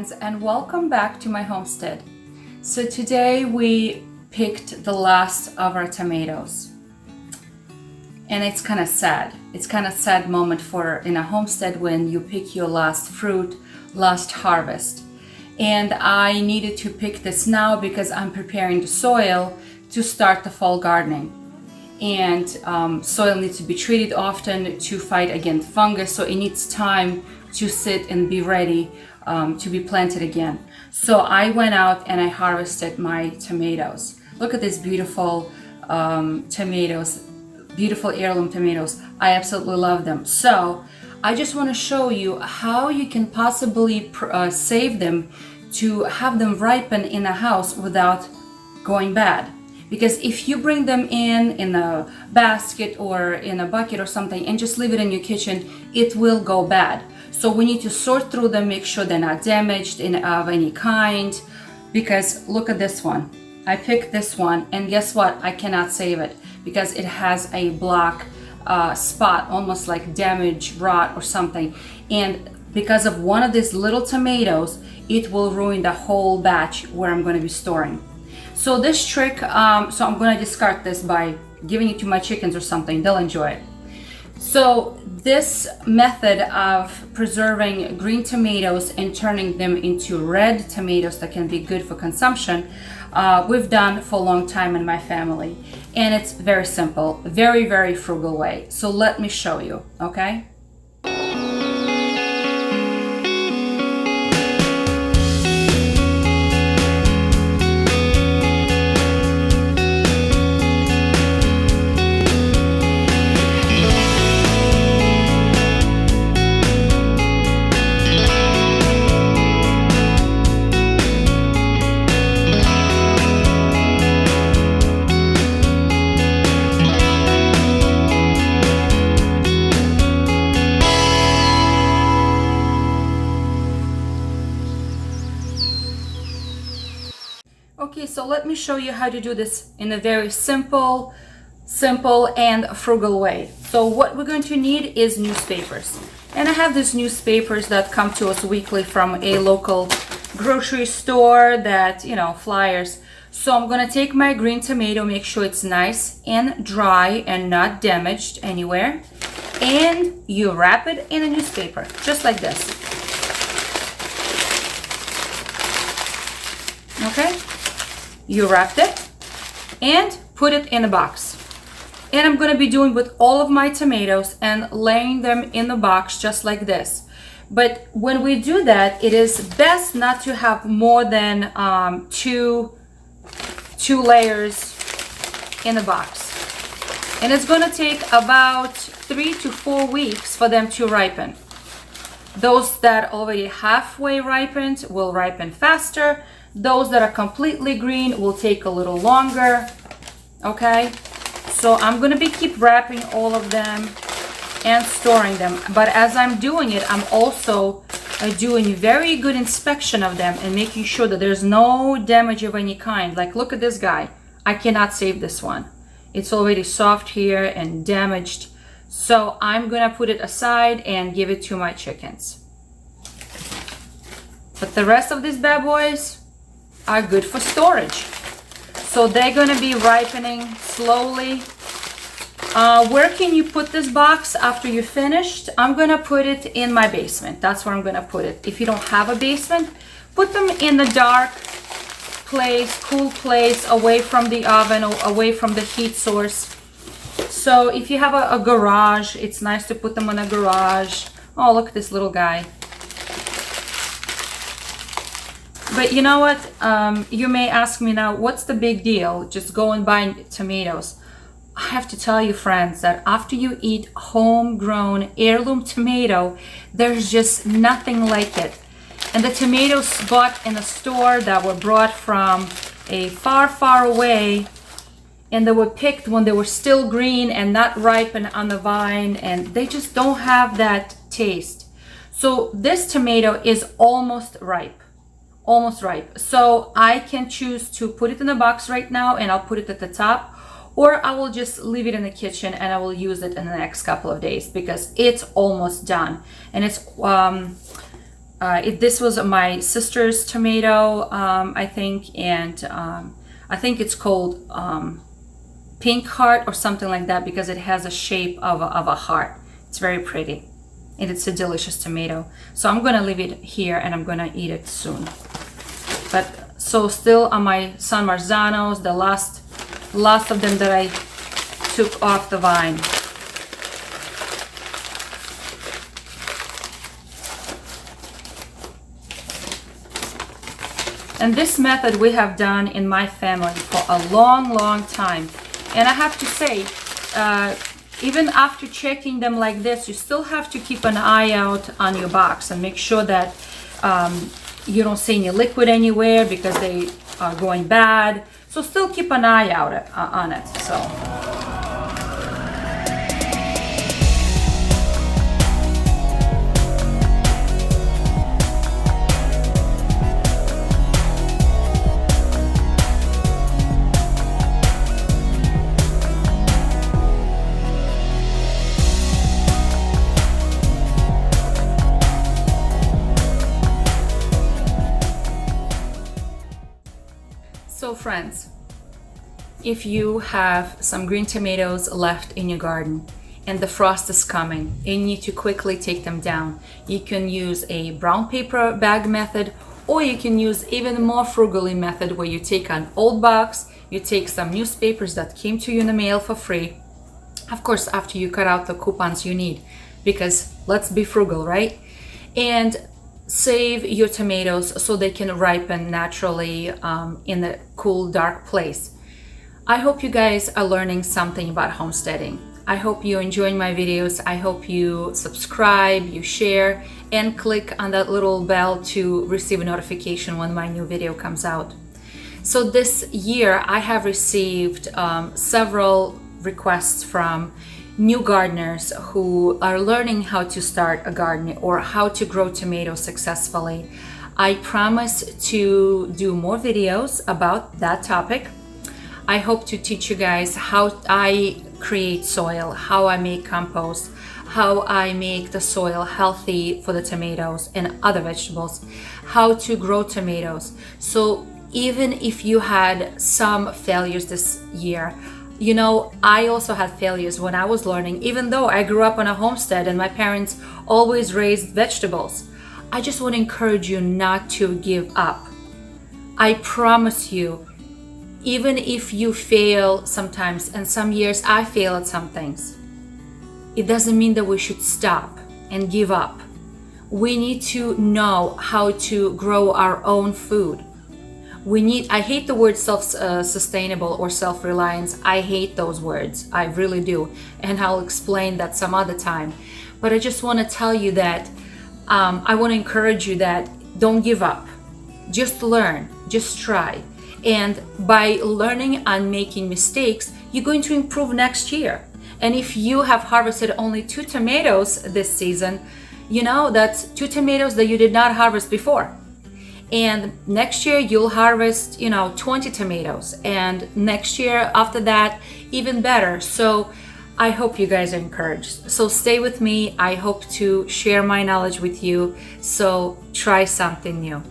friends, and welcome back to my homestead. So today we picked the last of our tomatoes, and it's kind of sad. It's kind of sad moment for in a homestead when you pick your last fruit, last harvest. And I needed to pick this now because I'm preparing the soil to start the fall gardening. And soil needs to be treated often to fight against fungus, so it needs time to sit and be ready to be planted again. So I went out and I harvested my tomatoes. Look at these beautiful tomatoes, beautiful heirloom tomatoes. I absolutely love them. So I just want to show you how you can possibly save them to have them ripen in a house without going bad. Because if you bring them in a basket or in a bucket or something and just leave it in your kitchen, it will go bad. So we need to sort through them, make sure they're not damaged of any kind. Because look at this one. I picked this one, and guess what? I cannot save it because it has a black spot, almost like damaged, rot or something. And because of one of these little tomatoes, it will ruin the whole batch where I'm going to be storing. So this trick, so I'm going to discard this by giving it to my chickens or something. They'll enjoy it. So this method of preserving green tomatoes and turning them into red tomatoes that can be good for consumption, we've done for a long time in my family. And it's very simple, very, very frugal way. So let me show you, okay? Okay, so let me show you how to do this in a very simple and frugal way. So what we're going to need is newspapers. And I have these newspapers that come to us weekly from a local grocery store that, flyers. So I'm going to take my green tomato, make sure it's nice and dry and not damaged anywhere. And you wrap it in a newspaper, just like this. Okay? You wrapped it and put it in a box. And I'm going to be doing with all of my tomatoes and laying them in the box just like this. But when we do that, it is best not to have more than two layers in the box. And it's going to take about 3 to 4 weeks for them to ripen. Those that already halfway ripened will ripen faster. Those that are completely green will take a little longer. Okay, so I'm going to keep wrapping all of them and storing them. But as I'm doing it, I'm also doing very good inspection of them and making sure that there's no damage of any kind. Like, look at this guy. I cannot save this one. It's already soft here and damaged. So I'm going to put it aside and give it to my chickens. But the rest of these bad boys are good for storage. So they're going to be ripening slowly. Where can you put this box after you're finished? I'm going to put it in my basement. That's where I'm going to put it. If you don't have a basement, put them in the dark place, cool place, away from the oven or away from the heat source. So if you have a garage, it's nice to put them in a garage. Oh, look at this little guy. But you know what? You may ask me now, what's the big deal? Just go and buy tomatoes. I have to tell you, friends, that after you eat homegrown heirloom tomato, there's just nothing like it. And the tomatoes bought in a store that were brought from a far, far away, and they were picked when they were still green and not ripen on the vine, and they just don't have that taste. So this tomato is almost ripe. Almost ripe. So I can choose to put it in the box right now and I'll put it at the top, or I will just leave it in the kitchen and I will use it in the next couple of days because it's almost done. And it's This was my sister's tomato, I think, and I think it's called pink heart or something like that because it has a shape of a heart. It's very pretty and it's a delicious tomato. So I'm gonna leave it here and I'm gonna eat it soon. But so still on my San Marzanos, the last of them that I took off the vine. And this method we have done in my family for a long time. And I have to say, even after checking them like this, you still have to keep an eye out on your box and make sure that you don't see any liquid anywhere because they are going bad. So still keep an eye out on it. So friends, if you have some green tomatoes left in your garden and the frost is coming and you need to quickly take them down, you can use a brown paper bag method, or you can use even more frugally method where you take an old box, you take some newspapers that came to you in the mail for free, of course after you cut out the coupons you need, because let's be frugal, right? And save your tomatoes so they can ripen naturally in a cool, dark place. I hope you guys are learning something about homesteading. I hope you're enjoying my videos. I hope you subscribe, you share, and click on that little bell to receive a notification when my new video comes out. So this year I have received several requests from new gardeners who are learning how to start a garden or how to grow tomatoes successfully. I promise to do more videos about that topic. I hope to teach you guys how I create soil, how I make compost, how I make the soil healthy for the tomatoes and other vegetables, how to grow tomatoes. So even if you had some failures this year, you know, I also had failures when I was learning, even though I grew up on a homestead and my parents always raised vegetables. I just want to encourage you not to give up. I promise you, even if you fail sometimes, and some years I fail at some things, it doesn't mean that we should stop and give up. We need to know how to grow our own food. I hate the word self-sustainable or self-reliance. I hate those words. I really do. And I'll explain that some other time. But I just want to tell you that I want to encourage you that don't give up. Just learn. Just try. And by learning and making mistakes, you're going to improve next year. And if you have harvested only 2 tomatoes this season, you know, that's 2 tomatoes that you did not harvest before. And next year you'll harvest, 20 tomatoes, and next year after that even better. So I hope you guys are encouraged. So stay with me. I hope to share my knowledge with you. So try something new.